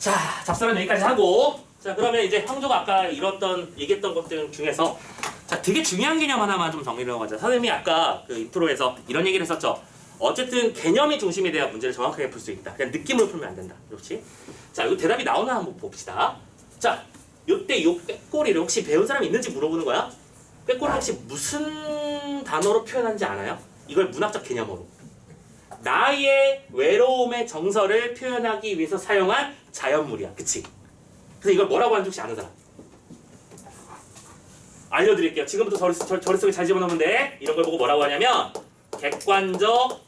자, 잡설은 여기까지 하고, 자, 그러면 이제 형조가 아까 얘기했던 것들 중에서, 자, 되게 중요한 개념 하나만 좀 정리를 하자. 선생님이 아까 그 인트로에서 이런 얘기를 했었죠. 어쨌든 개념이 중심이 돼야 문제를 정확하게 풀 수 있다. 그냥 느낌으로 풀면 안 된다. 그렇지? 자, 이거 대답이 나오나 한번 봅시다. 자, 요때 요 꾀꼬리를 혹시 배운 사람이 있는지 물어보는 거야? 꾀꼬리를 혹시 무슨 단어로 표현하는지 아나요? 이걸 문학적 개념으로. 나의 외로움의 정서를 표현하기 위해서 사용한 자연물이야. 그치? 그래서 이걸 뭐라고 하는지 혹시 아는 사람? 알려드릴게요. 지금부터 머릿속에 잘 집어넣으면 돼. 이런 걸 보고 뭐라고 하냐면 객관적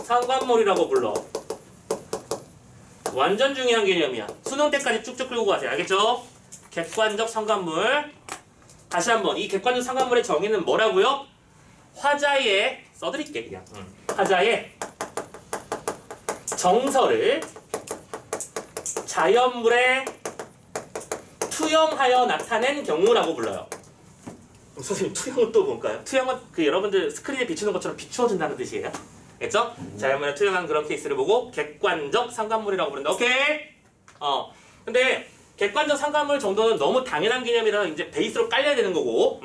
상관물이라고 불러. 완전 중요한 개념이야. 수능 때까지 쭉쭉 끌고 가세요. 알겠죠? 객관적 상관물. 다시 한번 이 객관적 상관물의 정의는 뭐라고요? 화자의 써드릴게 그냥. 화자의 정서를 자연물에 투영하여 나타낸 경우라고 불러요. 선생님 투영은 또 뭔가요? 투영은 그 여러분들 스크린에 비추는 것처럼 비추어진다는 뜻이에요. 됐죠? 자연물에 투영한 그런 케이스를 보고 객관적 상관물이라고 부른다. 오케이? 근데 객관적 상관물 정도는 너무 당연한 개념이라 이제 베이스로 깔려야 되는 거고.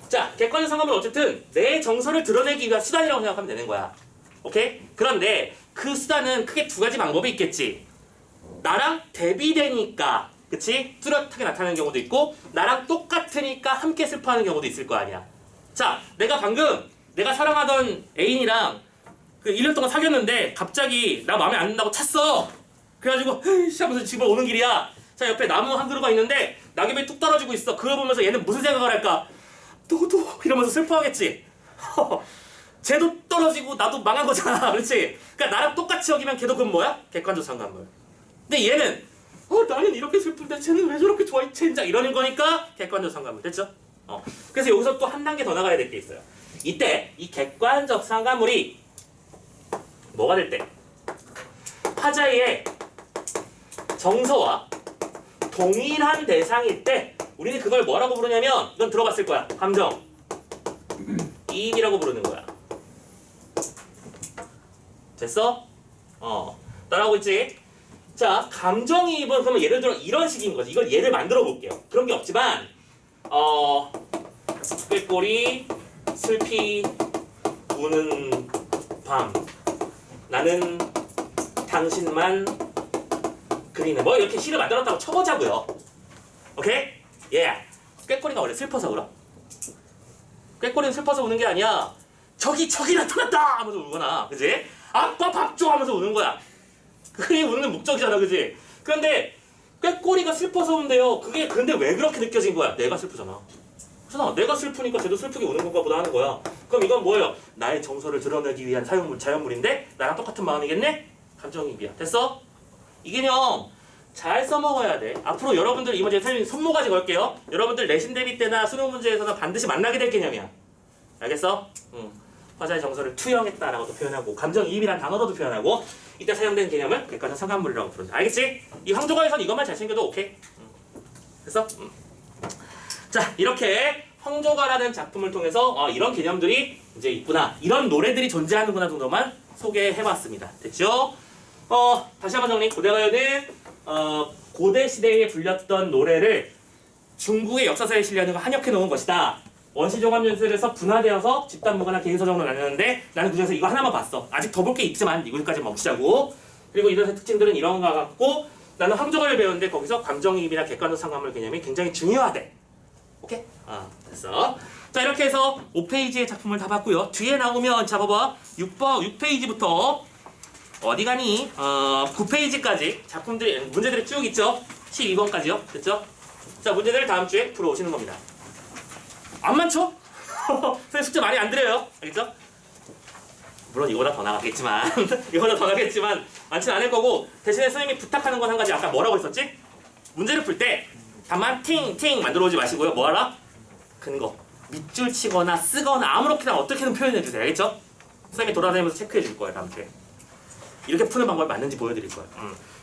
자, 객관적 상관물 어쨌든 내 정서를 드러내기 위한 수단이라고 생각하면 되는 거야. 오케이? 그런데 그 수단은 크게 두 가지 방법이 있겠지. 나랑 대비되니까, 그치? 뚜렷하게 나타나는 경우도 있고, 나랑 똑같으니까 함께 슬퍼하는 경우도 있을 거 아니야. 자, 내가 방금 내가 사랑하던 애인이랑 그 1년 동안 사귀었는데 갑자기 나 마음에 안 든다고 찼어. 그래가지고 헤이씨 하면서 집에 오는 길이야. 자, 옆에 나무 한 그루가 있는데 낙엽이 뚝 떨어지고 있어. 그걸 보면서 얘는 무슨 생각을 할까? 너도 이러면서 슬퍼하겠지. 쟤도 떨어지고 나도 망한 거잖아. 그렇지? 그러니까 나랑 똑같이 여기면 걔도 그건 뭐야? 객관적 상관물. 근데 얘는 나는 이렇게 슬픈데 쟤는 왜 저렇게 좋아해? 젠장 이러는 거니까 객관적 상관물. 됐죠? 그래서 여기서 또 한 단계 더 나가야 될 게 있어요. 이때 이 객관적 상관물이 뭐가 될 때? 화자의 정서와 동일한 대상일 때 우리는 그걸 뭐라고 부르냐면 이건 들어봤을 거야. 감정 이입이라고 부르는 거야. 됐어? 따라하고 있지? 자, 감정이입은 그러면 예를 들어 이런 식인 거지. 이걸 예를 만들어 볼게요. 그런 게 없지만 꾀꼬리 슬피 우는 밤 나는 당신만 그리네. 뭐 이렇게 시를 만들었다고 쳐보자고요. 오케이? 꾀꼬리가 원래 슬퍼서 울어. 꾀꼬리는 슬퍼서 우는 게 아니야. 저기 나타났다 하면서 울거나, 그지? 아빠 밥 줘 하면서 우는 거야. 그게 우는 목적이잖아, 그지? 그런데 꾀꼬리가 슬퍼서 운대요. 그게 근데 왜 그렇게 느껴진 거야? 내가 슬프잖아. 그렇잖아. 내가 슬프니까 쟤도 슬프게 우는 건가 보다 하는 거야. 그럼 이건 뭐예요? 나의 정서를 드러내기 위한 자연물인데 나랑 똑같은 마음이겠네? 감정이입이야. 됐어? 이 개념 잘 써먹어야 돼. 앞으로 여러분들 이 문제 선생님 손모가지 걸게요. 여러분들 내신 대비 때나 수능 문제에서는 반드시 만나게 될 개념이야. 알겠어? 화자의 정서를 투영했다라고도 표현하고 감정이입이라는 단어로도 표현하고 이때 사용된 개념을 객관적 상관물이라고 부른다. 알겠지? 이 황조가에서는 이것만 잘 챙겨도 오케이? 됐어? 자, 이렇게 황조가라는 작품을 통해서 이런 개념들이 이제 있구나, 이런 노래들이 존재하는구나 정도만 소개해봤습니다. 됐죠? 다시 한번 정리. 고대가요는 고대 시대에 불렸던 노래를 중국의 역사사에 실려는 걸 한역해 놓은 것이다. 원시종합연설에서 분화되어서 집단무가나 개인서적으로 나뉘는데 나는 그중에서 이거 하나만 봤어. 아직 더 볼 게 있지만 이거까지 멈추자고. 그리고 이런 특징들은 이런 거 같고 나는 황조가를 배웠는데 거기서 감정이입이나 객관적 상관물 개념이 굉장히 중요하대. 오케이? 됐어. 자, 이렇게 해서 5페이지의 작품을 다 봤고요. 뒤에 나오면 잡아봐. 6페이지부터 어디 가니? 9페이지까지 작품들이 문제들이 쭉 있죠? 12번까지요. 됐죠? 자, 문제들을 다음 주에 풀어오시는 겁니다. 안 많죠? 선생님 숙제 많이 안 드려요. 알겠죠? 물론 이거보다 더 나가겠지만 많지는 않을 거고, 대신에 선생님이 부탁하는 건 한 가지. 아까 뭐라고 했었지? 문제를 풀 때 다만 팅팅 만들어 오지 마시고요. 뭐 하라? 근거. 밑줄 치거나 쓰거나 아무렇게나 어떻게든 표현해 주세요. 알겠죠? 선생님이 돌아다니면서 체크해 줄 거예요. 다음 주에. 이렇게 푸는 방법이 맞는지 보여드릴 거예요.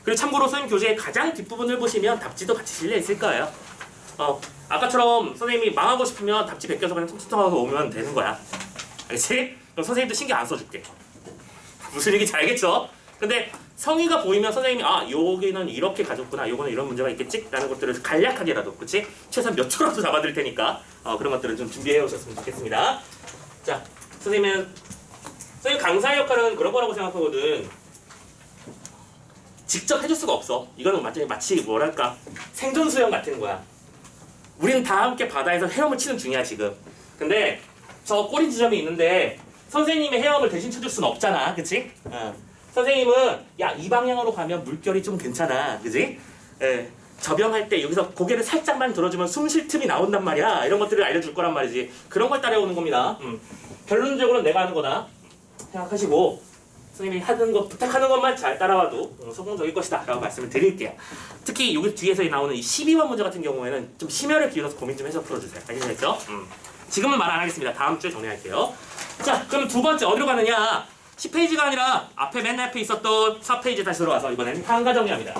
그리고 참고로 선생님 교재의 가장 뒷부분을 보시면 답지도 같이 실려 있을 거예요. 아까처럼 선생님이 망하고 싶으면 답지 베껴서 그냥 통통하고 오면 되는 거야. 알겠지? 그럼 선생님도 신경 안 써줄게. 무슨 얘기인지 알겠죠? 근데 성의가 보이면 선생님이 여기는 이렇게 가졌구나, 요거는 이런 문제가 있겠지? 라는 것들을 간략하게라도, 그치? 최소한 몇 초라도 잡아드릴 테니까 그런 것들은 좀 준비해 오셨으면 좋겠습니다. 자, 선생님 강사의 역할은 그런 거라고 생각하거든. 직접 해줄 수가 없어. 이거는 마치 뭐랄까 생존 수영 같은 거야. 우리는 다 함께 바다에서 헤엄을 치는 중이야 지금. 근데 저 꼬린 지점이 있는데 선생님의 헤엄을 대신 쳐줄 수는 없잖아, 그치? 선생님은 이 방향으로 가면 물결이 좀 괜찮아, 그치? 접영할 때 여기서 고개를 살짝만 들어주면 숨 쉴 틈이 나온단 말이야. 이런 것들을 알려줄 거란 말이지. 그런 걸 따라오는 겁니다. 결론적으로는 내가 하는 거다 생각하시고 선생님이 하는 것, 부탁하는 것만 잘 따라와도 성공적일 것이다 라고 말씀을 드릴게요. 특히 여기 뒤에서 나오는 이 12번 문제 같은 경우에는 좀 심혈을 기울여서 고민 좀 해서 풀어주세요. 아시겠죠? 지금은 말 안 하겠습니다. 다음 주에 정리할게요. 자, 그럼 두 번째 어디로 가느냐? 10페이지가 아니라 앞에 맨 앞에 있었던 4페이지 다시 들어와서 이번에는 한가 정리합니다.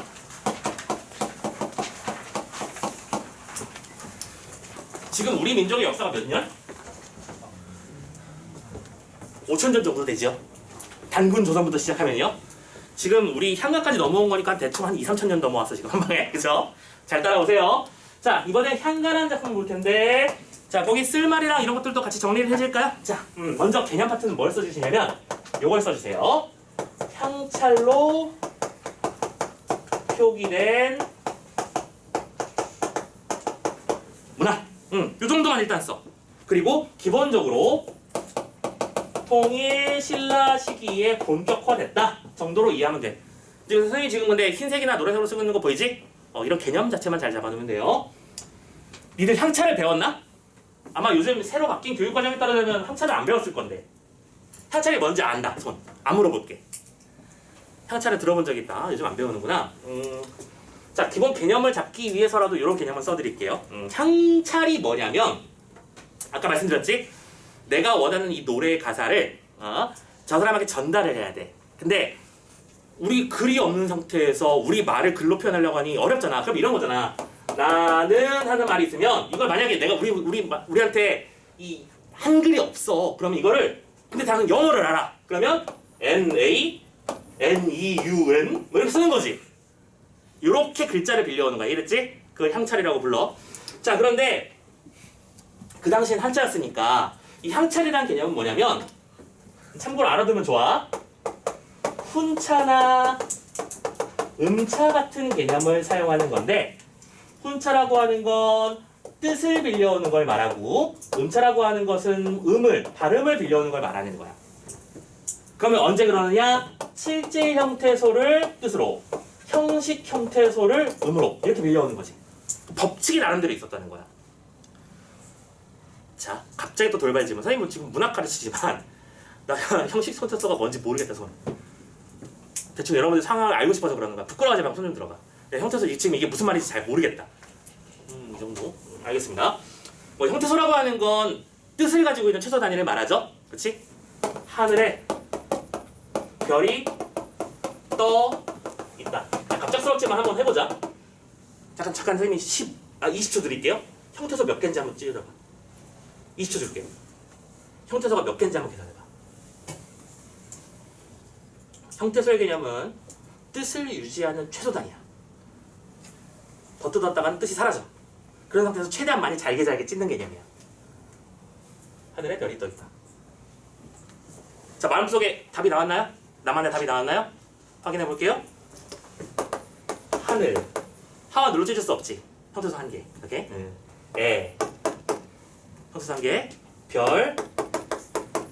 지금 우리 민족의 역사가 몇 년? 5,000년 정도 되죠. 단군 조선부터 시작하면요. 지금 우리 향가까지 넘어온 거니까 대충 한 2, 3천 년 넘어왔어 지금 한 방에. 그죠? 잘 따라오세요. 자, 이번에 향가라는 작품을 볼 텐데 자, 거기 쓸말이랑 이런 것들도 같이 정리를 해줄까요? 자, 먼저 개념 파트는 뭘 써주시냐면 요걸 써주세요. 향찰로 표기된 문화. 요 정도만 일단 써. 그리고 기본적으로 통일 신라 시기에 본격화됐다 정도로 이해하면 돼. 지금 선생님이 지금 근데 흰색이나 노란색으로 쓰고 있는 거 보이지? 이런 개념 자체만 잘 잡아두면 돼요. 니들 향차를 배웠나? 아마 요즘 새로 바뀐 교육과정에 따르면 향차를 안 배웠을 건데 향차를 뭔지 안다. 손. 안 물어볼게. 향차를 들어본 적 있다. 요즘 안 배우는구나. 자, 기본 개념을 잡기 위해서라도 이런 개념을 써드릴게요. 향찰이 뭐냐면 아까 말씀드렸지? 내가 원하는 이 노래의 가사를 저 사람에게 전달을 해야 돼. 근데 우리 글이 없는 상태에서 우리 말을 글로 표현하려고 하니 어렵잖아. 그럼 이런 거잖아. 나는 하는 말이 있으면 이걸 만약에 내가 우리한테 이 한글이 없어. 그러면 이거를 근데 나는 영어를 알아. 그러면 N-A, N-E-U-N 뭐 이렇게 쓰는 거지. 이렇게 글자를 빌려오는 거야. 이랬지? 그걸 향찰이라고 불러. 자, 그런데 그 당시엔 한자였으니까 이 향찰이라는 개념은 뭐냐면 참고로 알아두면 좋아. 훈차나 음차 같은 개념을 사용하는 건데 훈차라고 하는 건 뜻을 빌려오는 걸 말하고 음차라고 하는 것은 발음을 빌려오는 걸 말하는 거야. 그러면 언제 그러느냐? 실제 형태소를 뜻으로 형식 형태소를 음으로 이렇게 빌려오는 거지. 법칙이 나름대로 있었다는 거야. 자, 갑자기 또 돌발 질문. 선생님은 지금 문학 가르치지만 나 형식 형태소가 뭔지 모르겠다 손. 대충 여러분들 상황을 알고 싶어서 그러는 거야. 부끄러워하지 말고 손 좀 들어봐. 형태소 지금 이게 무슨 말인지 잘 모르겠다. 이 정도? 알겠습니다. 뭐 형태소라고 하는 건 뜻을 가지고 있는 최소 단위를 말하죠. 그렇지? 하늘에 별이 떠 있다. 갑작스럽지만 한번 해보자. 잠깐 선생님이 20초 드릴게요. 형태소 몇 개인지 한번 찌르봐. 20초 줄게요. 형태소가 몇 개인지 한번 계산해봐. 형태소의 개념은 뜻을 유지하는 최소 단위야. 더 뜯었다가는 뜻이 사라져. 그런 상태에서 최대한 많이 잘게 찢는 개념이야. 하늘에 별이 떠 있다. 자, 마음속에 답이 나왔나요? 나만의 답이 나왔나요? 확인해 볼게요. 하늘. 하와 눌러 찢을 수 없지. 형태소 한 개. 오케이? 형태소 한 개. 별.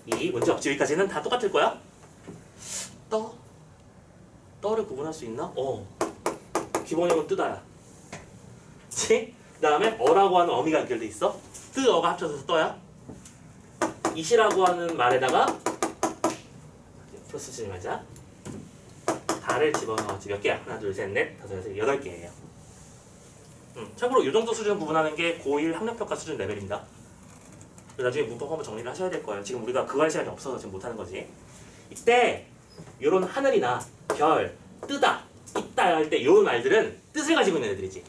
이 문제 없지. 여기까지는 다 똑같을 거야. 떠를 구분할 수 있나? 기본형은 뜨다야. 그치? 그 다음에 어라고 하는 어미가 연결돼 있어. 뜨어가 합쳐서 떠야. 이시라고 하는 말에다가 플러스 치지 말자. 다를 집어넣었지. 몇 개야? 하나, 둘, 셋, 넷, 다섯, 여섯, 8개예요. 참고로 이 정도 수준 구분하는 게 고1 학력평가 수준 레벨입니다. 나중에 문법 한번 정리를 하셔야 될 거예요. 지금 우리가 그거 할 시간이 없어서 지금 못하는 거지. 이때 이런 하늘이나 별, 뜨다, 있다 할 때 이 말들은 뜻을 가지고 있는 애들이지.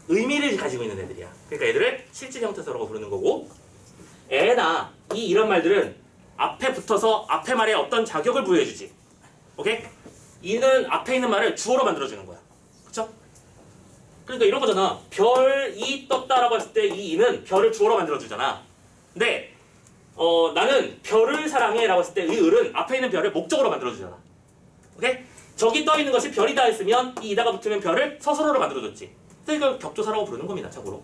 의미를 가지고 있는 애들이야. 그러니까 얘들을 실질 형태소라고 부르는 거고 애나 이런 말들은 앞에 붙어서 앞에 말에 어떤 자격을 부여해주지. 오케이? 이는 앞에 있는 말을 주어로 만들어주는 거야. 그쵸? 그러니까 이런 거잖아. 별이 떴다라고 했을 때 이 이는 별을 주어로 만들어주잖아. 근데 나는 별을 사랑해 라고 했을 때 이 을은 앞에 있는 별을 목적으로 만들어주잖아. 오케이? 저기 떠있는 것이 별이다 했으면 이 이다가 붙으면 별을 서술어로 만들어줬지. 그래서 이걸 격조사라고 부르는 겁니다. 참고로.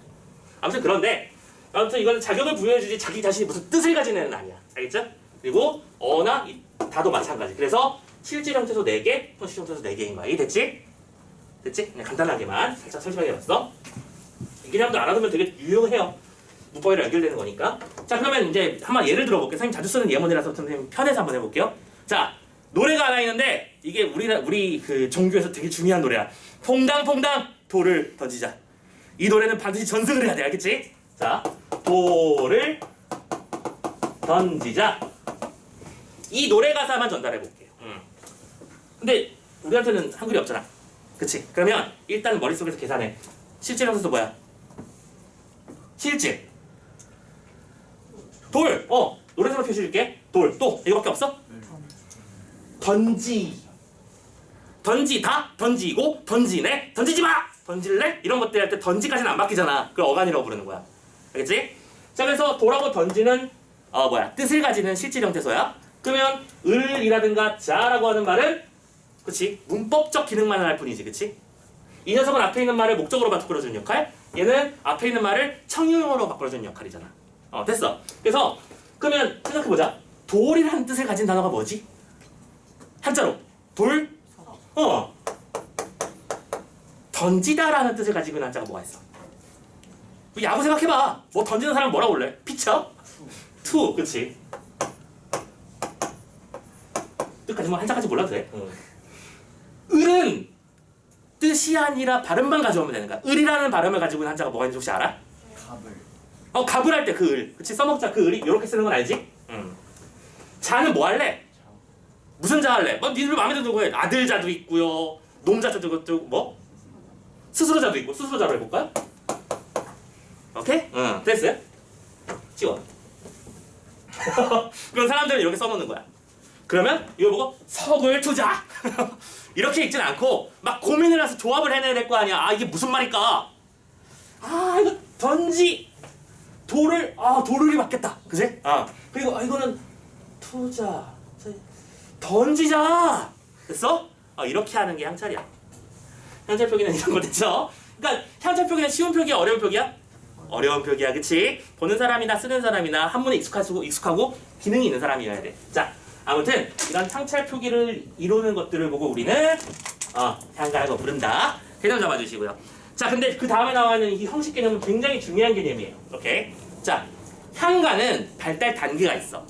아무튼 그런데 아무튼 이거는 자격을 부여해주지 자기 자신이 무슨 뜻을 가진 애는 아니야. 알겠죠? 그리고 어나 다도 마찬가지. 그래서 실질 형태소 4개, 형식 형태소 4개인 거야. 이해됐지? 됐지? 그냥 간단하게만 살짝 설명해봤어. 이 개념도 알아두면 되게 유용해요. 문법이랑 연결되는 거니까. 자, 그러면 이제 한번 예를 들어볼게요. 선생님 자주 쓰는 예문이라서 선생님 편해서 한번 해볼게요. 자, 노래가 하나 있는데 이게 우리 그 종교에서 되게 중요한 노래야. 퐁당퐁당 돌을 던지자. 이 노래는 반드시 전승을 해야 돼. 알겠지? 자, 돌을 던지자. 이 노래 가사만 전달해 볼게요. 근데 우리한테는 한글이 없잖아. 그치? 그러면 일단 머릿속에서 계산해. 실질 형태소 뭐야? 실질. 돌. 노래대로 표시해줄게. 돌. 또 이거밖에 없어? 던지. 던지다. 던지고. 던지네. 던지지 마. 던질래? 이런 것들 할 때 던지까지는 안 바뀌잖아. 그걸 어간이라고 부르는 거야. 알겠지? 자, 그래서 돌하고 던지는 뜻을 가지는 실질 형태소야. 그러면 을이라든가 자라고 하는 말은 그치? 문법적 기능만 할 뿐이지. 그치? 이 녀석은 앞에 있는 말을 목적으로 바꿔주는 역할, 얘는 앞에 있는 말을 청유형으로 바꿔주는 역할이잖아. 됐어. 그래서 그러면 생각해보자. 돌이라는 뜻을 가진 단어가 뭐지? 한자로 돌? 던지다라는 뜻을 가지고 있는 한자가 뭐가 있어? 야구 생각해봐. 뭐 던지는 사람 뭐라고 볼래? 피처? 투. 그치? 뜻까지 뭐 한자까지 몰라도 돼. 을은 뜻이 아니라 발음만 가져오면 되는 거야. 을이라는 발음을 가지고 있는 한자가 뭐가 있는지 혹시 알아? 갑을. 갑을 할 때 그 을. 그치? 써먹자 그 을이 이렇게 쓰는 건 알지? 자는 뭐 할래? 무슨 자 할래? 뭐 니들 마음에 드는 거 해. 아들자도 있고요. 놈자도 있고 뭐? 스스로자도 있고. 스스로자로 해볼까요? 오케이? 됐어요? 찍어. 그럼 사람들은 이렇게 써놓는 거야. 그러면 이걸 보고 석을 투자 이렇게 읽진 않고 막 고민을 해서 조합을 해내야 될 거 아니야. 이게 무슨 말일까? 이거 던지 돌을 돌을 맞겠다. 그지? 그리고 이거는 투자 던지자. 됐어? 이렇게 하는 게 향찰이야. 향찰 표기는 이런 거 됐죠? 그러니까 향찰 표기는 쉬운 표기야, 어려운 표기야? 어려운 표기야, 그치? 보는 사람이나 쓰는 사람이나 한문에 익숙하고 기능이 있는 사람이어야 돼. 자, 아무튼 이런 향찰 표기를 이루는 것들을 보고 우리는 향가라고 부른다. 개념 잡아주시고요. 자, 근데 그 다음에 나와 있는 이 형식 개념은 굉장히 중요한 개념이에요. 오케이? 자, 향가는 발달 단계가 있어.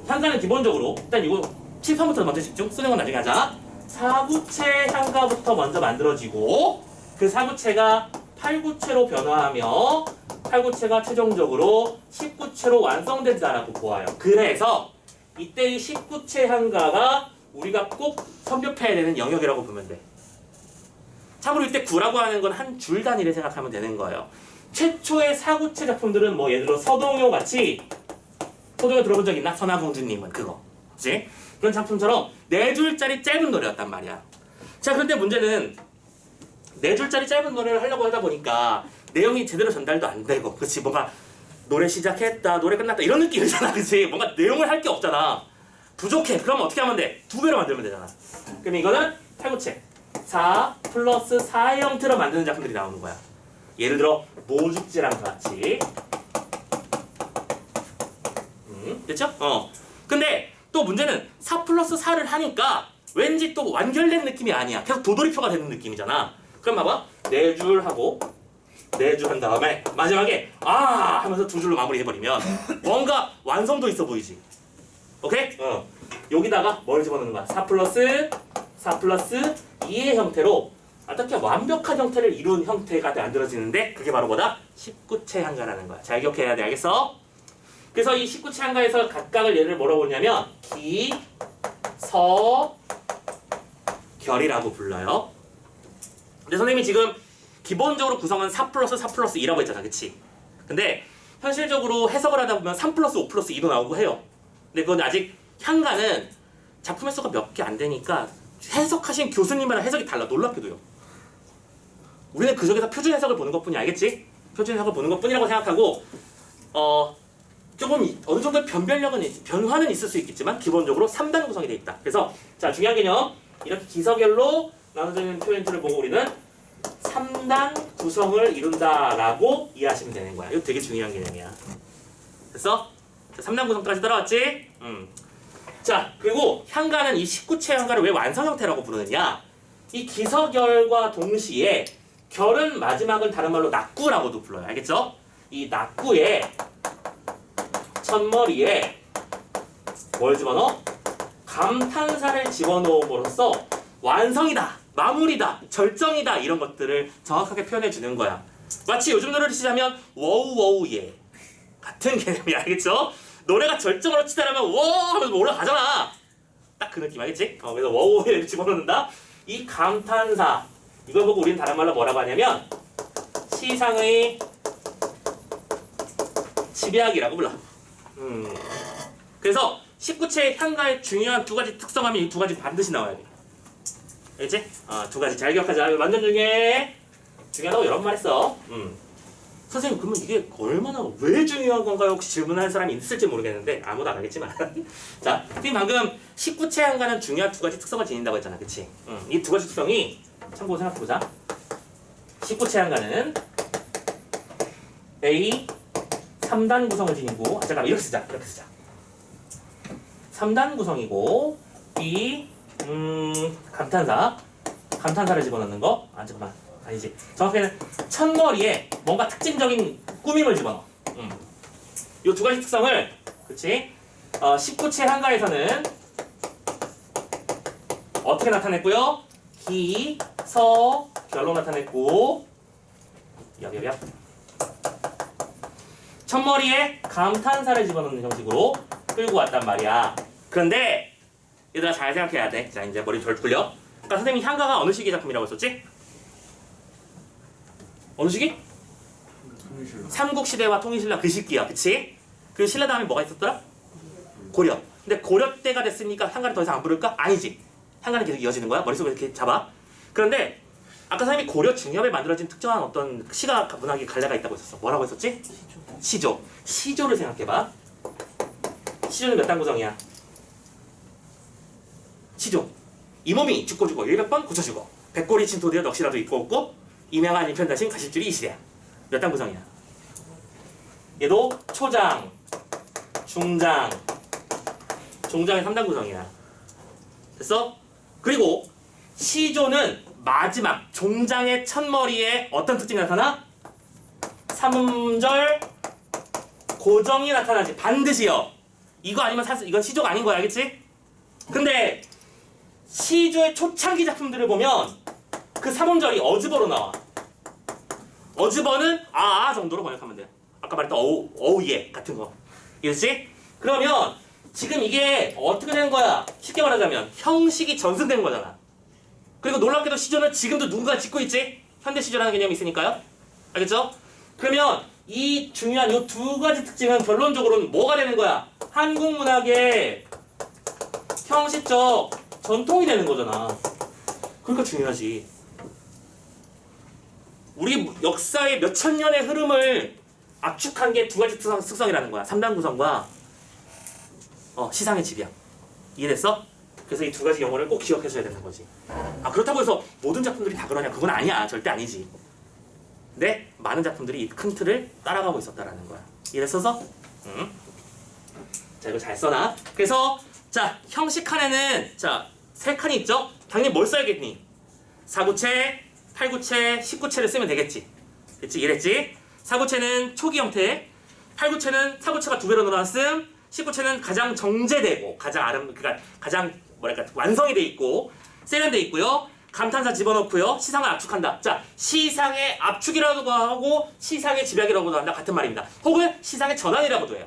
향가는 기본적으로 일단 이거 칠판부터 먼저 집중. 쓰는 건 나중에 하자. 사구체 향가부터 먼저 만들어지고 그 사구체가 팔구체로 변화하며 팔구체가 최종적으로 십구체로 완성된다라고 보아요. 그래서 이때의 십구체 향가가 우리가 꼭 섭렵해야 되는 영역이라고 보면 돼. 참고로 이때 구라고 하는 건 한 줄 단위를 생각하면 되는 거예요. 최초의 사구체 작품들은 뭐 예를 들어 서동요 같이, 서동요 들어본 적 있나? 선화공주님은 그거. 그치? 그런 작품처럼 4줄짜리 짧은 노래였단 말이야. 자, 그런데 문제는 4줄짜리 짧은 노래를 하려고 하다 보니까 내용이 제대로 전달도 안 되고, 그치? 뭔가 노래 시작했다, 노래 끝났다 이런 느낌이잖아. 그치? 뭔가 내용을 할 게 없잖아. 부족해. 그러면 어떻게 하면 돼? 2배로 만들면 되잖아. 그럼 이거는 팔구체 4 플러스 4의 형태로 만드는 작품들이 나오는 거야. 예를 들어 모죽지랑 같이. 됐죠? 근데 또 문제는 4 플러스 4를 하니까 왠지 또 완결된 느낌이 아니야. 계속 도돌이표가 되는 느낌이잖아. 그럼 봐봐. 4줄 하고 4줄 한 다음에 마지막에 하면서 2줄로 마무리해버리면 뭔가 완성도 있어 보이지. 오케이? 여기다가 뭘 집어넣는 거야? 4 플러스 2의 형태로 어떻게 완벽한 형태를 이룬 형태가 만들어지는데 그게 바로 뭐다? 19체 향가라는 거야. 잘 기억해야 돼. 알겠어? 그래서 이 19체 향가에서 각각을 예를 뭐라고 보냐면 기, 서, 결이라고 불러요. 근데 선생님이 지금 기본적으로 구성은 4 플러스 4 플러스 2라고 했잖아. 그치? 근데 현실적으로 해석을 하다 보면 3 플러스 5 플러스 2도 나오고 해요. 근데 그건 아직 향가는 작품의 수가 몇 개 안 되니까 해석하신 교수님마다 해석이 달라. 놀랍게도요. 우리는 그 속에서 표준 해석을 보는 것뿐이 알겠지? 표준 해석을 보는 것뿐이라고 생각하고 조금 어느 정도 변화는 있을 수 있겠지만 기본적으로 3단 구성이 되어 있다. 그래서 자, 중요한 개념, 이렇게 기서결로 나눠져 있는 표현들을 보고 우리는 3단 구성을 이룬다라고 이해하시면 되는 거야. 이거 되게 중요한 개념이야. 됐어? 자, 3단 구성까지 따라왔지? 자, 그리고 향가는 이 19채 향가를 왜 완성 형태라고 부르느냐? 이 기서결과 동시에 결은 마지막을 다른 말로 낙구라고도 불러요. 알겠죠? 이 낙구에 첫머리에 뭘 집어넣어? 감탄사를 집어넣음으로써 완성이다, 마무리다, 절정이다 이런 것들을 정확하게 표현해 주는 거야. 마치 요즘 노래를 치자면 워우 예 같은 개념이 알겠죠? 노래가 절정으로 치다라면 워우 하면서 올라가잖아. 딱 그 느낌 알겠지? 그래서 워우 예를 집어넣는다. 이 감탄사 이걸 보고 우리는 다른 말로 뭐라고 하냐면 시상의 집약이라고 불러. 그래서 19채 향가의 중요한 두 가지 특성하면 이 두 가지 반드시 나와야 돼. 알겠지? 두 가지 잘 기억하자. 완전 중요하다고 여러 번 말했어. 선생님 그러면 이게 얼마나 왜 중요한 건가요? 혹시 질문하는 사람이 있을지 모르겠는데 아무도 안 하겠지만 자, 선생님 방금 19채 향가는 중요한 두 가지 특성을 지닌다고 했잖아. 그치? 이 두 가지 특성이 참고로 생각해보자. 19채 향가는 A 3단 구성을 지니고 잠깐만 이렇게 쓰자. 3단 구성이고 B 감탄사를 집어넣는 거. 잠깐만 아니지. 정확히는 첫머리에 뭔가 특징적인 꾸밈을 집어넣어. 이 두 가지 특성을 그렇지? 19채 향가에서는 어떻게 나타냈고요? 기, 서, 결로 나타냈고 엽 첫머리에 감탄사를 집어넣는 형식으로 끌고 왔단 말이야. 그런데 얘들아 잘 생각해야 돼. 자, 이제 머리 절 굴려. 그러니까 선생님이 향가가 어느 시기 작품이라고 했었지? 어느 시기? 삼국시대와 통일신라 그 시기야. 그치? 그 신라 다음에 뭐가 있었더라? 고려. 근데 고려 때가 됐으니까 향가를 더 이상 안 부를까? 아니지. 향가는 계속 이어지는 거야. 머릿속에 이렇게 잡아. 그런데 아까 선생님이 고려 중엽에 만들어진 특정한 어떤 시가 문학의 갈래가 있다고 했었어. 뭐라고 했었지? 시조. 시조를 생각해봐. 시조는 몇 단 구성이야? 시조. 이 몸이 죽고 100번 고쳐주고 백골이 진토되어 넋이라도 입고 없고 이명한 인편다신 가십줄이 이 시대야. 몇 단 구성이야? 얘도 초장, 중장, 종장의 3단 구성이야. 됐어? 그리고 시조는 마지막 종장의 첫머리에 어떤 특징이 나타나? 3음절 고정이 나타나지. 반드시요. 이거 아니면 사실 이건 시조가 아닌 거야. 알겠지? 근데 시조의 초창기 작품들을 보면 그 3음절이 어즈버로 나와. 어즈버는 정도로 번역하면 돼. 아까 말했던 어우예 같은 거. 이해됐지? 그러면 지금 이게 어떻게 된 거야? 쉽게 말하자면 형식이 전승된 거잖아. 그리고 놀랍게도 시조는 지금도 누군가 짓고 있지? 현대 시조라는 개념이 있으니까요. 알겠죠? 그러면 이 중요한 이 두 가지 특징은 결론적으로는 뭐가 되는 거야? 한국 문학의 형식적 전통이 되는 거잖아. 그러니까 중요하지. 우리 역사의 몇천 년의 흐름을 압축한 게 두 가지 특성이라는 거야. 3단 구성과 시상의 집약. 이해됐어? 그래서 이 두 가지 용어를 꼭 기억해줘야 되는 거지. 그렇다고 해서 모든 작품들이 다 그러냐? 그건 아니야. 절대 아니지. 근데 많은 작품들이 이 큰 틀을 따라가고 있었다라는 거야. 이래서서 자, 이거 잘 써놔. 그래서 자, 형식 칸에는 자, 3칸이 있죠? 당연히 뭘 써야겠니? 4구체, 8구체, 19체를 쓰면 되겠지. 그치? 이랬지? 4구체는 초기 형태, 8구체는 4구체가 2배로 늘어났음, 19체는 가장 정제되고 그러니까 가장 완성이 돼 있고 세련돼 있고요. 감탄사 집어넣고요. 시상을 압축한다. 자, 시상의 압축이라고도 하고 시상의 집약이라고도 한다. 같은 말입니다. 혹은 시상의 전환이라고도 해요.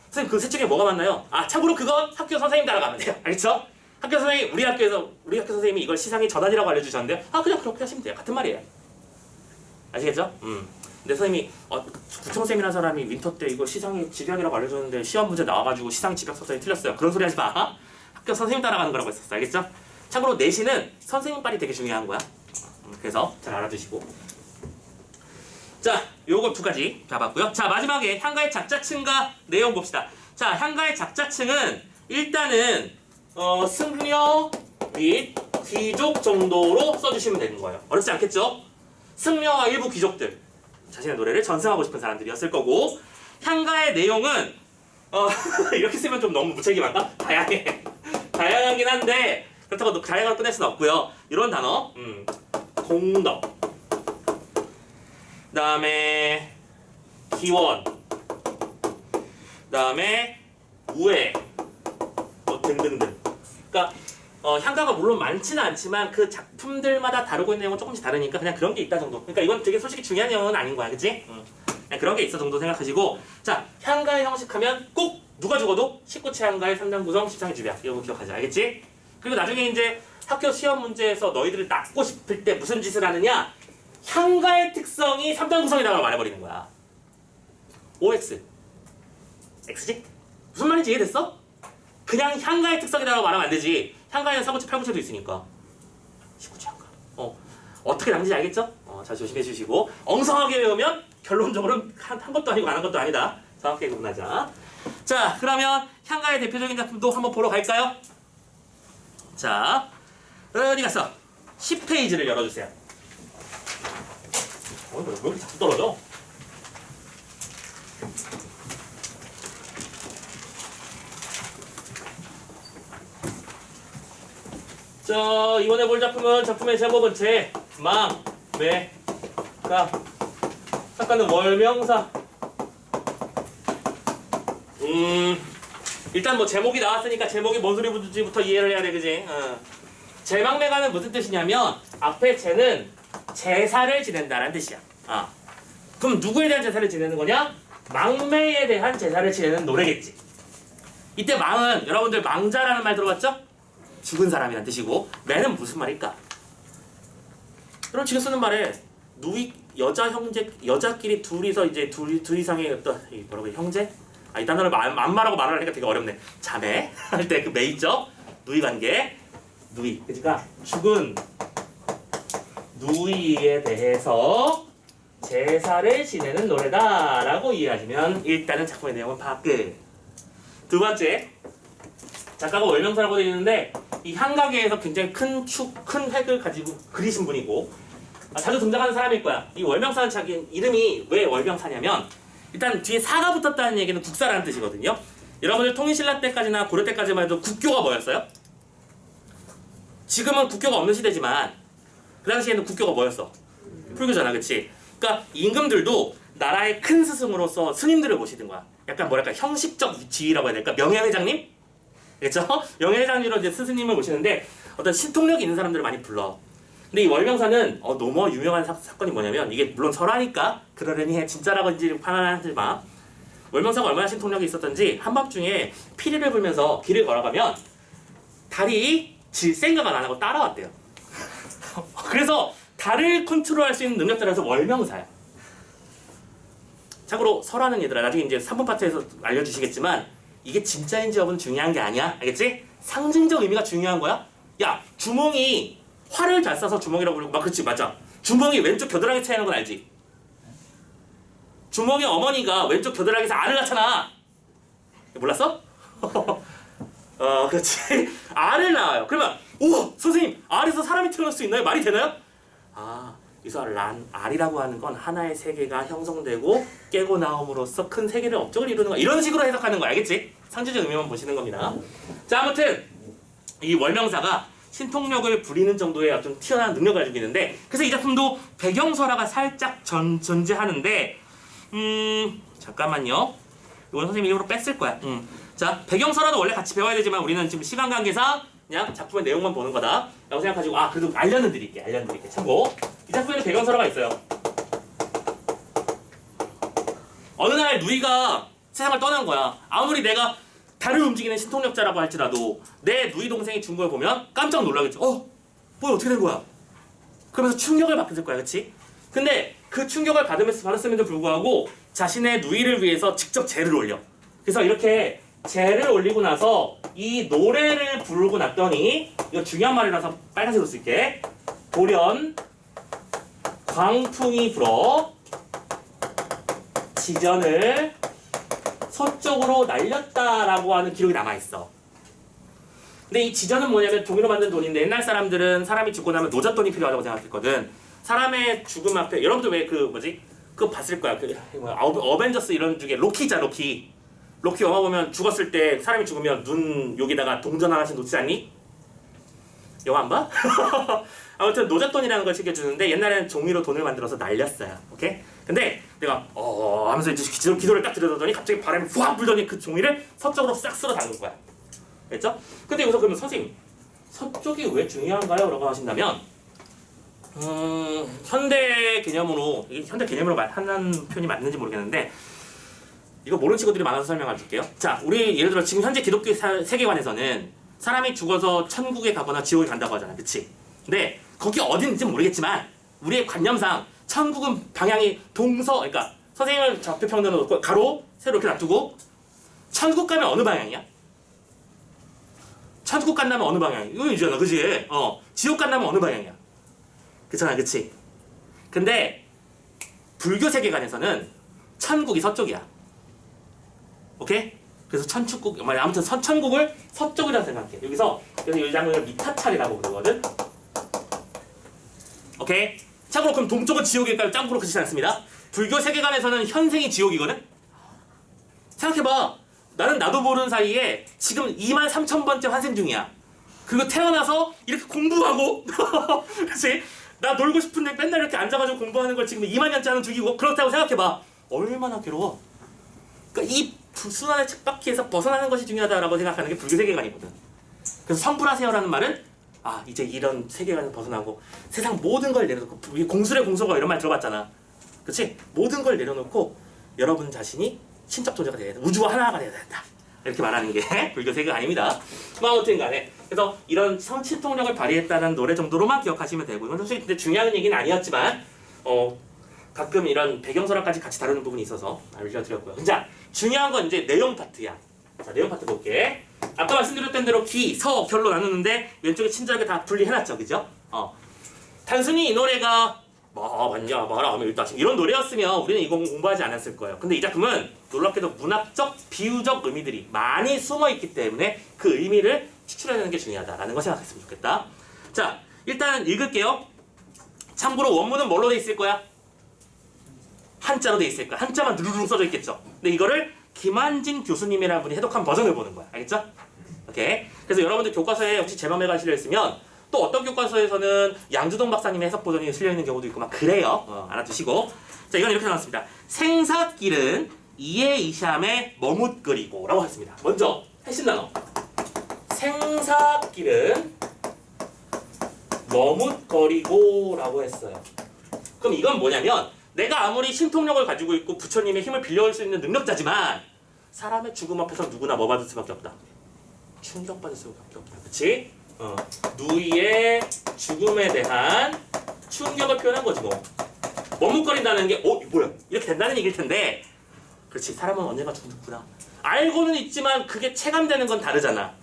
선생님 그 셋 중에 뭐가 맞나요? 참고로 그건 학교 선생님 따라가면 돼요. 알겠죠? 학교 선생님, 우리 학교 선생님이 이걸 시상의 전환이라고 알려주셨는데 그냥 그렇게 하시면 돼요. 같은 말이에요. 아시겠죠? 근데 선생님이 구청쌤이라는 사람이 윈터 때 이거 시상의 집약이라고 알려줬는데 시험 문제 나와가지고 시상의 집약 석선이 틀렸어요. 그런 소리 하지 마. 학교 선생님 따라가는 거라고 했었어. 알겠죠? 참고로 내신은 선생님 빨이 되게 중요한 거야. 그래서 잘 알아두시고. 자, 요거 두 가지 잡았고요. 자, 마지막에 향가의 작자층과 내용 봅시다. 자, 향가의 작자층은 일단은 승려 및 귀족 정도로 써주시면 되는 거예요. 어렵지 않겠죠? 승려와 일부 귀족들, 자신의 노래를 전승하고 싶은 사람들이었을 거고, 향가의 내용은 이렇게 쓰면 좀 너무 무책임한가? 다양해. 다양하긴 한데 그렇다고 다양하게 끝낼 수는 없고요. 이런 단어, 공덕, 그 다음에 기원, 그 다음에 우애, 뭐 등등등. 그러니까 향가가 물론 많지는 않지만 그 작품들마다 다루고 있는 내용은 조금씩 다르니까 그냥 그런 게 있다 정도. 그러니까 이건 되게 솔직히 중요한 내용은 아닌 거야, 그치? 그냥 그런 게 있어 정도 생각하시고. 자, 향가의 형식하면 꼭 누가 죽어도 19채 향가의 3단 구성 13의 주벽, 이거 기억하자, 알겠지? 그리고 나중에 이제 학교 시험 문제에서 너희들을 낳고 싶을 때 무슨 짓을 하느냐? 향가의 특성이 3단 구성이라고 말해버리는 거야. OX X지? 무슨 말인지 이해됐어? 그냥 향가의 특성이라고 말하면 안 되지. 향가에는 4구체, 8구체도 있으니까 19채 향가. 어떻게 나는지 알겠죠? 잘 조심해 주시고, 엉성하게 외우면 결론적으로는 한 것도 아니고 안 한 것도 아니다. 정확하게 구분하자. 자, 그러면 향가의 대표적인 작품도 한번 보러 갈까요? 자, 어디 갔어? 10페이지를 열어주세요. 왜 이렇게 자꾸 떨어져? 자, 이번에 볼 작품의 제목은 작가는 월명사. 일단 뭐 제목이 나왔으니까 제목이 뭔 소리부터 이해를 해야 돼, 그지? 제망매가는 무슨 뜻이냐면 앞에 제는 제사를 지낸다라는 뜻이야. 그럼 누구에 대한 제사를 지내는 거냐? 망매에 대한 제사를 지내는 노래겠지. 이때 망은 여러분들 망자라는 말 들어봤죠? 죽은 사람이란 뜻이고, 매는 무슨 말일까? 그럼 지금 쓰는 말에 여자끼리 둘이서 이제 둘 이상의 어떤 뭐라고 형제? 이 단어를 만마라고 말을 하니까 되게 어렵네. 자매 할 때 그 매 있죠? 누이 관계, 누이. 그러니까 죽은 누이에 대해서 제사를 지내는 노래다라고 이해하시면 일단은 작품의 내용은 파악끝. 두 번째, 작가가 월명사라고 되어 있는데 이 향가계에서 굉장히 큰 획을 가지고 그리신 분이고, 자주 등장하는 사람일 거야. 이 월명사는 자기 이름이 왜 월명사냐면, 일단 뒤에 사가 붙었다는 얘기는 국사라는 뜻이거든요. 여러분들 통일신라 때까지나 고려 때까지만 해도 국교가 뭐였어요? 지금은 국교가 없는 시대지만 그 당시에는 국교가 뭐였어? 풀교잖아, 그치? 그러니까 임금들도 나라의 큰 스승으로서 스님들을 모시는 거야. 약간 뭐랄까 형식적 지위라고 해야 될까? 명예회장님? 그렇죠? 명예회장님으로 이제 스승님을 모시는데 어떤 신통력이 있는 사람들을 많이 불러. 근데 이 월명사는 너무 유명한 사건이 뭐냐면, 이게 물론 설화니까 그러려니 해, 진짜라고인지 판단하지 마. 월명사가 얼마나 신통력이 있었던지 한밤중에 피리를 불면서 길을 걸어가면 달이 생각은 안 하고 따라왔대요. 그래서 달을 컨트롤할 수 있는 능력자라서 월명사야. 참고로 설화는 얘들아, 나중에 이제 3번 파트에서 알려주시겠지만 이게 진짜인지 여부는 중요한 게 아니야. 알겠지? 상징적 의미가 중요한 거야. 야, 주몽이 활을 잘 쏴서 주몽이라고 부르고, 그렇지, 맞아. 주몽이 왼쪽 겨드랑이 차이는 건 알지? 주몽의 어머니가 왼쪽 겨드랑이에서 알을 낳잖아. 몰랐어? 그렇지. 알을 낳아요. 그러면 오, 선생님, 알에서 사람이 태어날 수 있나요? 말이 되나요? 여기서 알이라고 하는 건 하나의 세계가 형성되고 깨고 나옴으로써 큰 세계를 업적을 이루는 거야. 이런 식으로 해석하는 거야, 알겠지? 상징적 의미만 보시는 겁니다. 자, 아무튼 이 월명사가 신통력을 부리는 정도의 어떤 튀어나온 능력을 가지고 있는데, 그래서 이 작품도 배경설화가 살짝 존재하는데, 잠깐만요. 이건 선생님이 일부러 뺐을 거야. 자, 배경설화도 원래 같이 배워야 되지만 우리는 지금 시간 관계상 그냥 작품의 내용만 보는 거다 라고 생각하시고, 그래도 알려는 드릴게. 참고, 이 작품에는 배경설화가 있어요. 어느 날 누이가 세상을 떠난 거야. 아무리 내가 달을 움직이는 신통력자라고 할지라도 내 누이 동생이 죽은 걸 보면 깜짝 놀라겠죠. 뭐야, 어떻게 된 거야? 그러면서 충격을 받을 거야, 그치? 근데 그 충격을 받았음에도 불구하고 자신의 누이를 위해서 직접 제를 올려. 그래서 이렇게 젤을 올리고 나서 이 노래를 부르고 났더니 이거 중요한 말이라서 빨간색으로 쓸게. 돌연 광풍이 불어 지전을 서쪽으로 날렸다라고 하는 기록이 남아있어. 근데 이 지전은 뭐냐면 종이로 만든 돈인데 옛날 사람들은 사람이 죽고 나면 노잣돈이 필요하다고 생각했거든. 사람의 죽음 앞에 여러분들 왜 그 뭐지? 그거 봤을 거야. 그 뭐야, 어벤져스 이런 중에 로키자 로키. 로키 영화 보면 죽었을 때 사람이 죽으면 눈 여기다가 동전 하나씩 놓지 않니? 영화 안 봐? 아무튼 노잣돈이라는 걸 챙겨주는데 옛날에는 종이로 돈을 만들어서 날렸어요. 오케이? 근데 내가 하면서 이제 기도를 딱 들여다더니 갑자기 바람이 후악 불더니 그 종이를 서쪽으로 싹 쓸어 담근 거야. 됐죠? 근데 여기서 그러면 선생님 서쪽이 왜 중요한가요? 라고 하신다면 현대 개념으로 이게 현대 개념으로 하는 표현이 맞는지 모르겠는데 이거 모르는 친구들이 많아서 설명해 줄게요. 자, 우리 예를 들어 지금 현재 기독교 세계관에서는 사람이 죽어서 천국에 가거나 지옥에 간다고 하잖아. 그치? 근데 거기 어딘지 모르겠지만 우리의 관념상 천국은 방향이 그러니까 선생님을 좌표평면으로 놓고 가로, 세로 이렇게 놔두고 천국 가면 어느 방향이야? 천국 간다면 어느 방향이야? 이거 이잖아, 그치? 지옥 간다면 어느 방향이야? 그렇잖아, 그치? 근데 불교 세계관에서는 천국이 서쪽이야. 오케이? 그래서 아무튼 천국을 서쪽이라고 생각해. 그래서 이 장면을 미타찰이라고 부르거든. 오케이? 참고로 그럼 동쪽은 지옥일까요? 짱구로 그렇지 않습니다. 불교 세계관에서는 현생이 지옥이거든? 생각해봐. 나도 모르는 사이에 지금 23,000번째 환생 중이야. 그리고 태어나서 이렇게 공부하고 그렇지? 나 놀고 싶은데 맨날 이렇게 앉아가지고 공부하는 걸 지금 2만 년째 하는 중이고 그렇다고 생각해봐. 얼마나 괴로워. 그러니까 이 순환의 쳇바퀴에서 벗어나는 것이 중요하다라고 생각하는 게 불교 세계관이거든. 그래서 성불하세요라는 말은 이제 이런 세계관에서 벗어나고 세상 모든 걸 내려놓고 공술의 공소가 이런 말 들어봤잖아. 그치? 모든 걸 내려놓고 여러분 자신이 신적 존재가 돼야 된다. 우주와 하나가 돼야 된다. 이렇게 말하는 게 불교 세계관입니다. 아무튼 간에 그래서 이런 성취통력을 발휘했다는 노래 정도로만 기억하시면 되고 이건 사실 근데 중요한 얘기는 아니었지만 가끔 이런 배경설화까지 같이 다루는 부분이 있어서 알려드렸고요. 자, 중요한 건 이제 내용 파트야. 자, 내용 파트 볼게. 아까 말씀드렸던 대로 기, 서, 결로 나누는데 왼쪽에 친절하게 다 분리해놨죠, 그죠? 단순히 이 노래가 맞냐, 뭐라 하면 일단 이런 노래였으면 우리는 이거 공부하지 않았을 거예요. 근데 이 작품은 놀랍게도 문학적, 비유적 의미들이 많이 숨어있기 때문에 그 의미를 추출해내는 게 중요하다라는 거 생각했으면 좋겠다. 자, 일단 읽을게요. 참고로 원문은 뭘로 돼 있을 거야? 한자로 돼 있을 거야. 한자만 누르르 써져 있겠죠. 근데 이거를 김한진 교수님이라는 분이 해독한 버전을 보는 거야. 알겠죠? 오케이. 그래서 여러분들 교과서에 혹시 제 맘에 실려 있으면 또 어떤 교과서에서는 양주동 박사님의 해석 버전이 실려 있는 경우도 있고 막 그래요. 알아두시고. 자, 이건 이렇게 나왔습니다. 생사길은 이에 이샴에 머뭇거리고 라고 했습니다. 먼저 핵심 단어. 생사길은 머뭇거리고 라고 했어요. 그럼 이건 뭐냐면 내가 아무리 신통력을 가지고 있고 부처님의 힘을 빌려올 수 있는 능력자지만 사람의 죽음 앞에서 누구나 뭐 받을 수밖에 없다. 충격받을 수밖에 없다. 그치? 누이의 죽음에 대한 충격을 표현한 거지 뭐. 머뭇거린다는 게 뭐야? 이렇게 된다는 얘기일 텐데 그렇지. 사람은 언젠가 죽는구나. 알고는 있지만 그게 체감되는 건 다르잖아.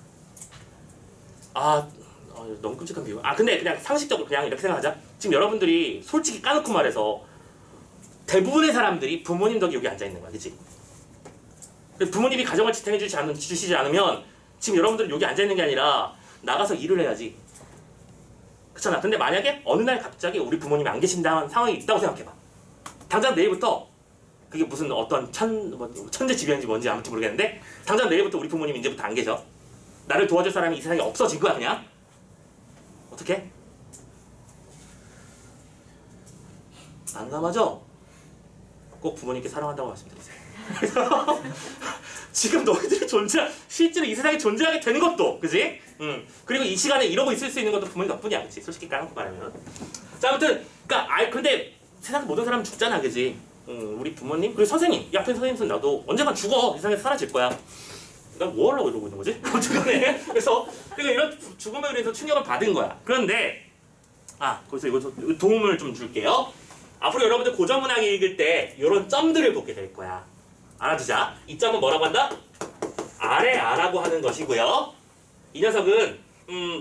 너무 끔찍한 비유. 근데 그냥 상식적으로 그냥 이렇게 생각하자. 지금 여러분들이 솔직히 까놓고 말해서 대부분의 사람들이 부모님 덕에 여기 앉아있는 거야. 그치? 부모님이 가정을 지탱해 주시지 않으면 지금 여러분들은 여기 앉아있는 게 아니라 나가서 일을 해야지. 그렇잖아. 근데 만약에 어느 날 갑자기 우리 부모님이 안 계신다는 상황이 있다고 생각해봐. 당장 내일부터 그게 무슨 어떤 천재지변인지 뭔지 아무튼 모르겠는데 당장 내일부터 우리 부모님이 이제부터 안 계셔. 나를 도와줄 사람이 이 세상에 없어진 거야 그냥. 어떻게? 난감하죠? 꼭 부모님께 사랑한다고 말씀드리세요. 지금 너희들이 실제로 이 세상에 존재하게 되는 것도, 그지? 그리고 이 시간에 이러고 있을 수 있는 것도 부모님 덕분이야, 그치? 솔직히 까놓고 말하면. 자, 아무튼, 근데 세상 모든 사람은 죽잖아, 그지? 우리 부모님, 그리고 선생님, 이 앞에 선생님은 나도 언젠간 죽어. 이 세상에서 사라질 거야. 난 뭐 하려고 이러고 있는 거지? 어쨌든 그래서 이런 죽음에 의해서 충격을 받은 거야. 그런데, 거기서 이거 도움을 좀 줄게요. 앞으로 여러분들 고전문학 읽을 때 이런 점들을 보게 될 거야. 알아두자. 이 점은 뭐라고 한다? 아래아라고 하는 것이고요. 이 녀석은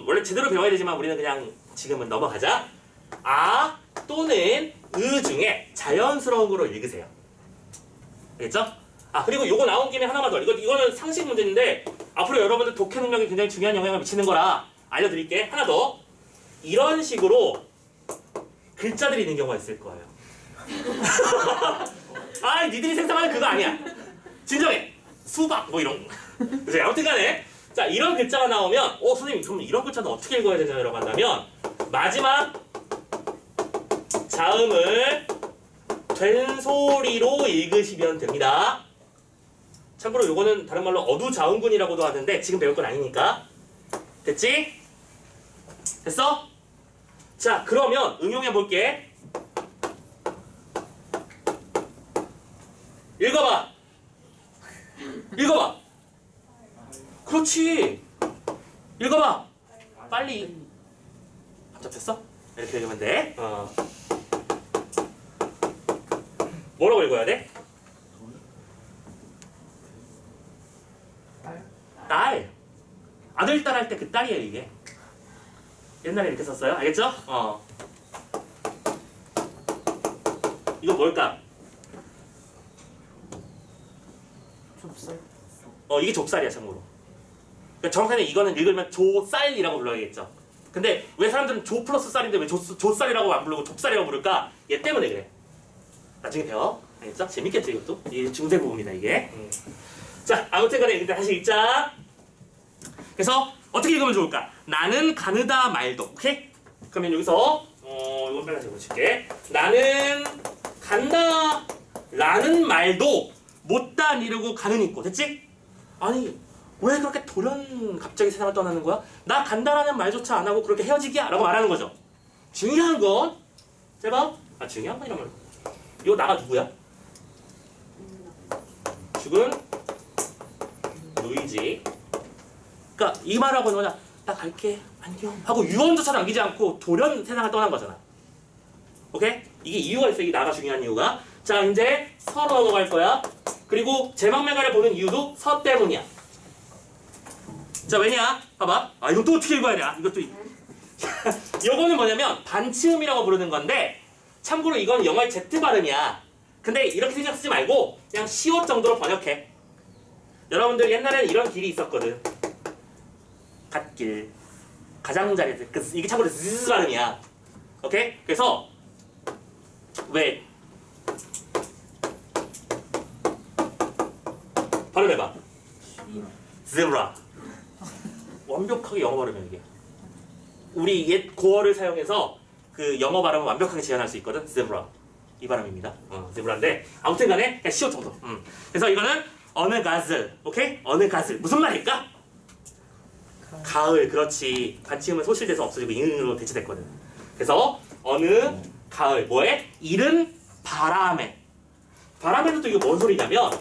원래 제대로 배워야 되지만 우리는 그냥 지금은 넘어가자. 아 또는 으 중에 자연스러운 거로 읽으세요. 알겠죠? 아 그리고 요거 나온 김에 하나만 더. 이거는 상식 문제인데 앞으로 여러분들 독해 능력이 굉장히 중요한 영향을 미치는 거라 알려드릴게. 하나 더. 이런 식으로 글자들이 있는 경우가 있을 거예요. 아 니들이 생각하는 그거 아니야. 진정해. 수박 뭐 이런 그래서 아무튼 간에 자 이런 글자가 나오면 선생님 그럼 이런 글자는 어떻게 읽어야 되나요? 라고 한다면 마지막 자음을 된소리로 읽으시면 됩니다. 참고로 요거는 다른 말로 어두자음군이라고도 하는데 지금 배울 건 아니니까. 됐지? 됐어? 자 그러면 응용해 볼게. 읽어봐. 읽어봐. 그렇지. 읽어봐. 빨리. 답답했어? 이렇게 읽으면 돼. 뭐라고 읽어야 돼? 딸. 아들 딸 할 때 그 딸이에요 이게. 옛날에 이렇게 썼어요. 알겠죠? 이거 뭘까? 좁쌀. 이게 좁쌀이야 참고로. 그러니까 정확하게 이거는 읽으면 조쌀이라고 불러야겠죠. 근데 왜 사람들은 조 플러스 쌀인데 왜 조쌀이라고 안 부르고 좁쌀이라고 부를까? 얘 때문에 그래. 나중에 배워. 알겠죠? 재밌겠지 이것도? 이게 중세 부분이다 이게. 자 아무튼 간에 일단 다시 읽자. 그래서 어떻게 읽으면 좋을까? 나는 가느다 말도. 오케이? 그러면 여기서 이건 빨간색으로 칠게. 나는 간다 라는 말도 못다 니르고 가는 있고. 됐지? 아니 왜 그렇게 돌연 갑자기 세상을 떠나는 거야? 나 간다라는 말조차 안 하고 그렇게 헤어지기야? 라고 말하는 거죠. 중요한 건 제발 중요한 건 이런 말. 이거 나가 누구야? 죽은 루이지. 그러니까 이 말하고 뭐냐? 나 갈게 안녕 하고 유언조차 남기지 않고 돌연 세상을 떠난 거잖아. 오케이? 이게 이유가 있어. 이게 나가 중요한 이유가. 자 이제 서로 넘어갈 거야. 그리고 제망매가를 보는 이유도 서 때문이야. 자 왜냐? 봐봐. 이거 또 어떻게 읽어야 돼? 이것도 이거는 뭐냐면 반치음이라고 부르는 건데 참고로 이건 영어의 Z 발음이야. 근데 이렇게 생각하지 말고 그냥 시옷 정도로 번역해. 여러분들 옛날에는 이런 길이 있었거든. 갓길, 가장자리. 이게 참고로 Z 발음이야. 오케이? 그래서 왜 발음해봐. zebra. 완벽하게 영어 발음이야 이게. 우리 옛 고어를 사용해서 그 영어 발음을 완벽하게 재현할 수 있거든. zebra. 이 발음입니다. zebra인데 아무튼 간에 그냥 시옷 정도. 그래서 이거는 어느 가슬. 오케이? 어느 가슬. 무슨 말일까? 가을. 그렇지. 반치음은 소실돼서 없어지고 인으로 대체됐거든. 그래서 어느 가을. 뭐에? 이른 바람에. 바람에는 또 이거 뭔 소리냐면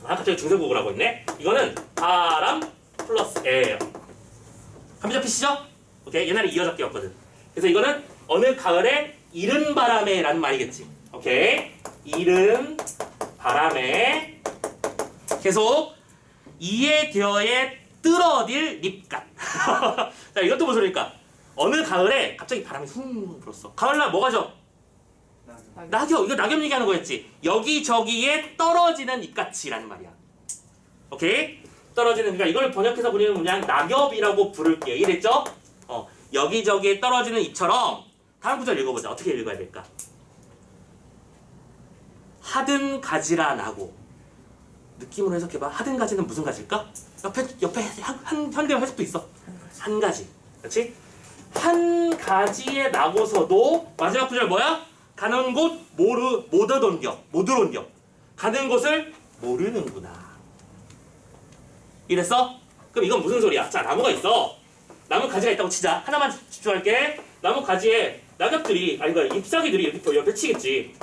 갑자기 중세국어를 하고 있네. 이거는 바람 플러스 에요. 감이 잡히시죠? 오케이. 옛날에 이어잡기였거든. 그래서 이거는 어느 가을에 이른 바람에 라는 말이겠지. 오케이. 이른 바람에 계속 이에 되어에 뜰어딜 립갓. 자 이것도 무슨 소리일까? 어느 가을에 갑자기 바람이 쿵 불었어. 가을날 뭐가 져? 낙엽. 이거 낙엽 얘기하는 거였지. 여기저기에 떨어지는 잎같이라는 말이야. 오케이? 떨어지는. 그러니까 이걸 번역해서 우리는 그냥 낙엽이라고 부를게요. 이해됐죠? 여기저기에 떨어지는 잎처럼. 다음 구절 읽어보자. 어떻게 읽어야 될까? 하든 가지라 나고. 느낌으로 해석해봐. 하든 가지는 무슨 가지일까? 옆에 한 현대어 해석도 있어. 한 가지. 그렇지? 한 가지에 나고서도 마지막 구절 뭐야? 가는 곳 못 얻은겨. 가는 곳을 모르는구나. 이랬어? 그럼 이건 무슨 소리야? 자 나무가 있어. 나무 가지가 있다고 치자. 하나만 집중할게. 나무 가지에 낙엽들이 그러니까 잎사귀들이 이렇게 옆에 치겠지.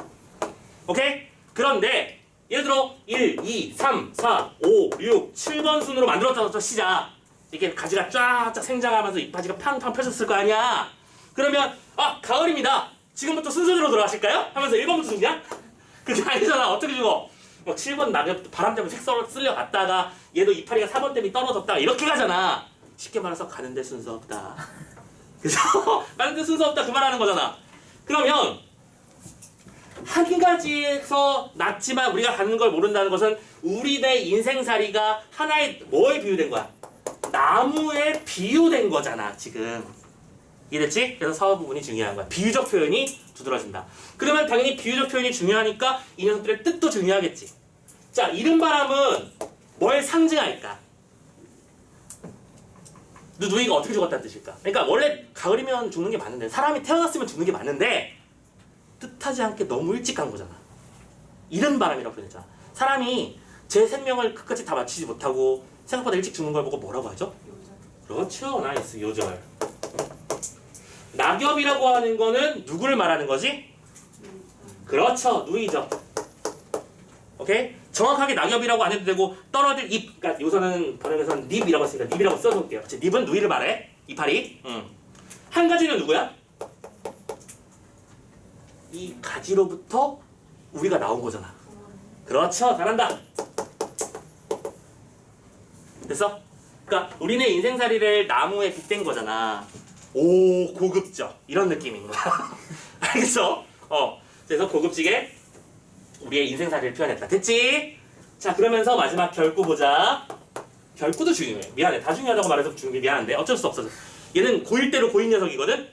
오케이? 그런데 예를 들어 1, 2, 3, 4, 5, 6, 7번 순으로 만들었다고 치자. 이렇게 가지가 쫙쫙 생장하면서 잎가지가 팡팡 펴졌을 거 아니야. 그러면 가을입니다. 지금부터 순서대로 돌아가실까요? 하면서 1번부터 죽냐? 그게 아니잖아. 어떻게 죽어? 뭐 7번 낙엽 바람 때문에 색 쓸려갔다가 얘도 이파리가 4번 때문에 떨어졌다가 이렇게 가잖아. 쉽게 말해서 가는데 순서 없다. 그래서 가는데 순서 없다 그 말하는 거잖아. 그러면 한 가지에서 낮지만 우리가 가는 걸 모른다는 것은 우리네 인생살이가 하나의 뭐에 비유된 거야? 나무에 비유된 거잖아 지금. 이해됐지? 그래서 서어 부분이 중요한 거야. 비유적 표현이 두드러진다. 그러면 당연히 비유적 표현이 중요하니까 이 녀석들의 뜻도 중요하겠지. 자, 이른바람은 뭘 상징할까? 누이가 어떻게 죽었다는 뜻일까? 그러니까 원래 가을이면 죽는 게 맞는데 사람이 태어났으면 죽는 게 맞는데 뜻하지 않게 너무 일찍 간 거잖아. 이른바람이라고 표현했잖아. 사람이 제 생명을 끝까지 다 마치지 못하고 생각보다 일찍 죽는 걸 보고 뭐라고 하죠? 그렇죠. 나이스. 요절. 낙엽이라고 하는 거는 누구를 말하는 거지? 그렇죠. 누이죠. 오케이? 정확하게 낙엽이라고 안 해도 되고 떨어질 잎, 그러니까 요서는 번역에서는 닙이라고 했으니까 닙이라고 써놓을게요. 그치? 닙은 누이를 말해. 이파리. 한 가지는 누구야? 이 가지로부터 우리가 나온 거잖아. 그렇죠. 잘한다. 됐어? 그러니까 우리네 인생살이를 나무에 빗댄 거잖아. 오, 고급져. 이런 느낌인 거야. 알겠어? 그래서 고급지게 우리의 인생살이를 표현했다. 됐지? 자, 그러면서 마지막 결구 보자. 결구도 중요해. 미안해. 다 중요하다고 말해서 미안한데 어쩔 수 없어. 얘는 고1 때로 고인 녀석이거든?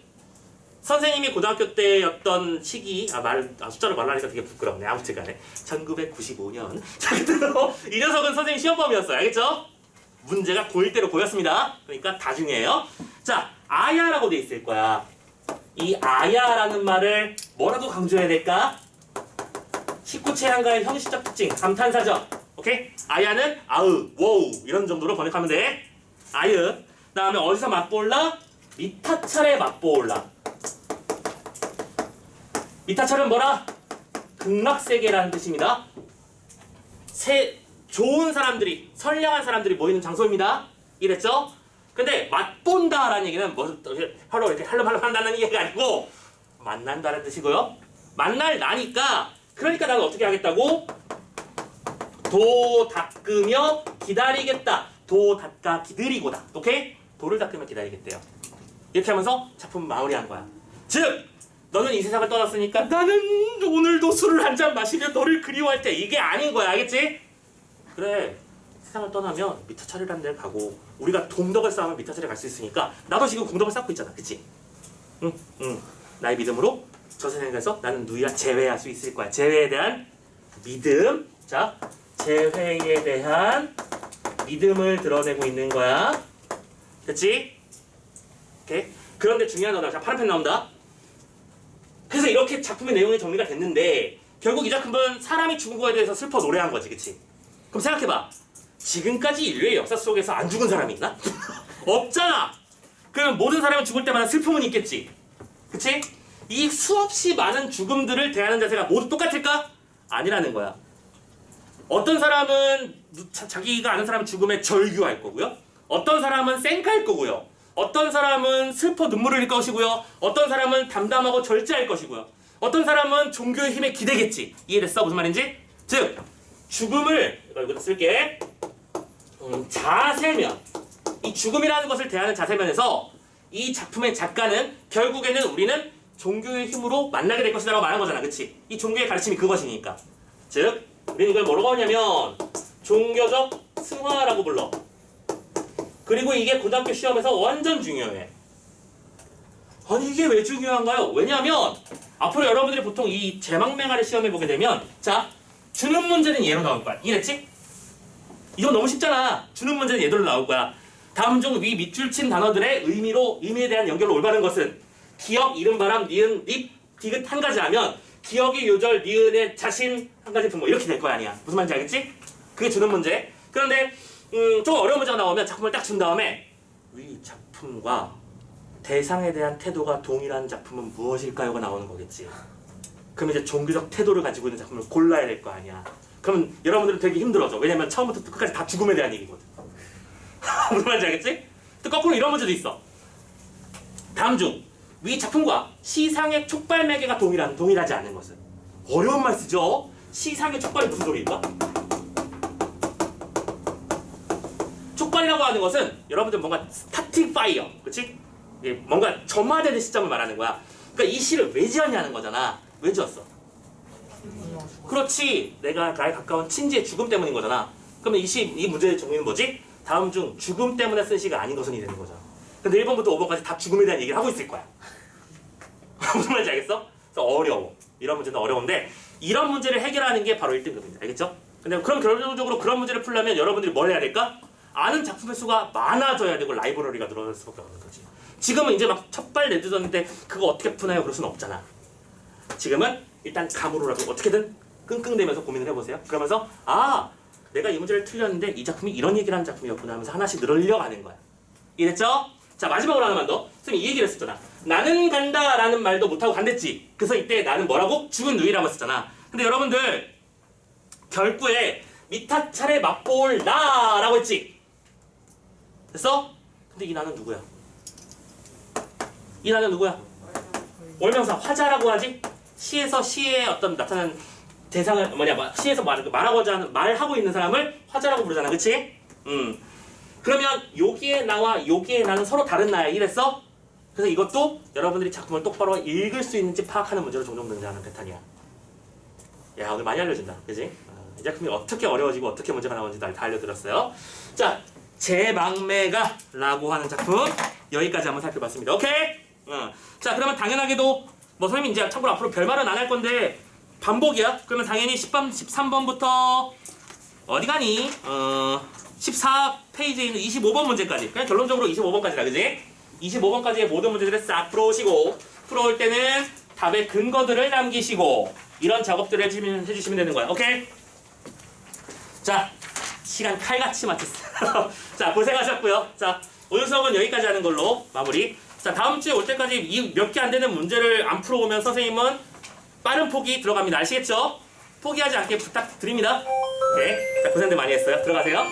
선생님이 고등학교 때였던 시기, 숫자로 말하니까 되게 부끄럽네. 아무튼 간에. 1995년. 자, 그때로 이 녀석은 선생님 시험범이었어요. 알겠죠? 문제가 고1 때로 고였습니다. 그러니까 다 중요해요. 자, 아야라고 돼 있을 거야. 이 아야라는 말을 뭐라고 강조해야 될까? 19채 한가의 형식적 특징, 감탄사죠. 오케이? 아야는 아으, 워우 이런 정도로 번역하면 돼. 아유. 다음에 어디서 맛볼라? 미타철에 맛볼라. 미타철은 뭐라? 극락세계라는 뜻입니다. 좋은 사람들이, 선량한 사람들이 모이는 장소입니다. 이랬죠? 근데 맛본다라는 얘기는 뭐 혀로 이렇게 할름할름 한다는 얘기가 아니고 만난다는 뜻이고요. 만날 나니까 그러니까 나는 어떻게 하겠다고? 도 닦으며 기다리겠다. 도 닦아 기다리고다. 오케이? 도를 닦으며 기다리겠대요. 이렇게 하면서 작품 마무리한 거야. 즉 너는 이 세상을 떠났으니까 나는 오늘도 술을 한 잔 마시며 너를 그리워할 때 이게 아닌 거야. 알겠지? 그래. 세상을 떠나면 미타철이라는 데를 가고 우리가 동덕을 쌓으면 미타철에 갈 수 있으니까 나도 지금 공덕을 쌓고 있잖아. 그치? 응. 나의 믿음으로 저 세상에서 나는 누이와 재회할 수 있을 거야. 재회에 대한 믿음. 자, 재회에 대한 믿음을 드러내고 있는 거야. 됐지? 오케이? 그런데 중요한 거 자, 파란펜 나온다. 그래서 이렇게 작품의 내용이 정리가 됐는데 결국 이 작품은 사람이 죽은 거에 대해서 슬퍼 노래한 거지. 그치? 그럼 생각해봐. 지금까지 인류의 역사 속에서 안 죽은 사람이 있나? 없잖아. 그럼 모든 사람이 죽을 때마다 슬픔은 있겠지. 그치? 이 수없이 많은 죽음들을 대하는 자세가 모두 똑같을까? 아니라는 거야. 어떤 사람은 자기가 아는 사람 죽음에 절규할 거고요. 어떤 사람은 쌩깔 거고요. 어떤 사람은 슬퍼 눈물을 흘릴 것이고요. 어떤 사람은 담담하고 절제할 것이고요. 어떤 사람은 종교의 힘에 기대겠지. 이해됐어? 무슨 말인지? 즉 죽음을 이거 쓸게. 자세면, 이 죽음이라는 것을 대하는 자세면에서 이 작품의 작가는 결국에는 우리는 종교의 힘으로 만나게 될 것이라고 말한 거잖아. 그치? 이 종교의 가르침이 그것이니까. 즉 우리는 이걸 뭐라고 하냐면 종교적 승화라고 불러. 그리고 이게 고등학교 시험에서 완전 중요해. 아니 이게 왜 중요한가요? 왜냐하면 앞으로 여러분들이 보통 이 제망맹아를 시험해 보게 되면 자, 주는 문제는 얘로 나올 거야. 이해됐지? 이건 너무 쉽잖아. 주는 문제는 얘들로 나올 거야. 다음 중 위 밑줄 친 단어들의 의미에 대한 연결로 올바른 것은 기억, 이름, 바람, 니은, 립, 디귿 한 가지 하면 기억의 요절, 니은의 자신 한 가지 분모 이렇게 될 거야. 아니야. 무슨 말인지 알겠지? 그게 주는 문제. 그런데 좀 어려운 문제가 나오면 작품을 딱 준 다음에 위 작품과 대상에 대한 태도가 동일한 작품은 무엇일까요가 나오는 거겠지. 그럼 이제 종교적 태도를 가지고 있는 작품을 골라야 될 거 아니야. 그러면 여러분들은 되게 힘들어져. 왜냐면 처음부터 끝까지 다 죽음에 대한 얘기거든. 무슨 말인지 알겠지? 또 거꾸로 이런 문제도 있어. 다음 중 위 작품과 시상의 촉발 매개가 동일하지 않은 것은 어려운 말 쓰죠? 시상의 촉발이 무슨 소리일까? 촉발이라고 하는 것은 여러분들 뭔가 스타팅 파이어, 그렇지? 뭔가 점화되는 시점을 말하는 거야. 그러니까 이 시를 왜 지었냐는 거잖아. 왜 지었어? 그렇지. 내가 나에 가까운 친지의 죽음 때문인 거잖아. 그러면 이 문제의 정의는 뭐지? 다음 중 죽음 때문에 쓴 시가 아닌 것은이 되는 거잖아. 근데 1번부터 5번까지 다 죽음에 대한 얘기를 하고 있을 거야. 무슨 말인지 알겠어? 그래서 어려워. 이런 문제는 어려운데 이런 문제를 해결하는 게 바로 1등급입니다. 알겠죠? 근데 그럼 결론적으로 그런 문제를 풀려면 여러분들이 뭘 해야 될까? 아는 작품의 수가 많아져야 되고 라이브러리가 늘어날 수밖에 없는 거지. 지금은 이제 막 첫발 내두던데 그거 어떻게 푸나요? 그럴 수는 없잖아. 지금은 일단 감으로라도 어떻게든 끙끙대면서 고민을 해보세요. 그러면서 아 내가 이 문제를 틀렸는데 이 작품이 이런 얘기를 하는 작품이었구나 하면서 하나씩 늘려가는 거야. 이해됐죠? 자 마지막으로 하나만 더. 선생님이 이 얘기를 했었잖아. 나는 간다 라는 말도 못하고 간댔지. 그래서 이때 나는 뭐라고? 죽은 누이라고 했었잖아. 근데 여러분들 결구에 미타찰에 맛볼 나라고 했지. 됐어? 근데 이 나는 누구야? 이 나는 누구야? 월명사 화자라고 하지? 시에서 시에 어떤 나타나는 대상을 시에서 말하고자 하는 말하고 있는 사람을 화자라고 부르잖아, 그렇지? 그러면 여기에 나와 여기에 나는 서로 다른 나야 이랬어? 그래서 이것도 여러분들이 작품을 똑바로 읽을 수 있는지 파악하는 문제로 종종 등장하는 패턴이야. 야 오늘 많이 알려준다, 그지? 이 작품이 어떻게 어려워지고 어떻게 문제가 나오는지 다 알려드렸어요. 자, 제 막매가 라고 하는 작품 여기까지 한번 살펴봤습니다. 오케이? 자 그러면 당연하게도 뭐 선생님 이제 참고로 앞으로 별말은 안 할 건데 반복이야. 그러면 당연히 13번부터 어디 가니? 14페이지에 있는 25번 문제까지. 그냥 결론적으로 25번까지라, 그지? 25번까지의 모든 문제들을 싹 풀어오시고 풀어올 때는 답의 근거들을 남기시고 이런 작업들을 해주시면 되는 거야. 오케이? 자, 시간 칼같이 마쳤어요. 자, 고생하셨고요. 자, 오늘 수업은 여기까지 하는 걸로 마무리. 자, 다음 주에 올 때까지 이 몇 개 안 되는 문제를 안 풀어오면 선생님은 빠른 포기 들어갑니다. 아시겠죠? 포기하지 않게 부탁드립니다. 오케이. 자, 고생들 많이 했어요. 들어가세요.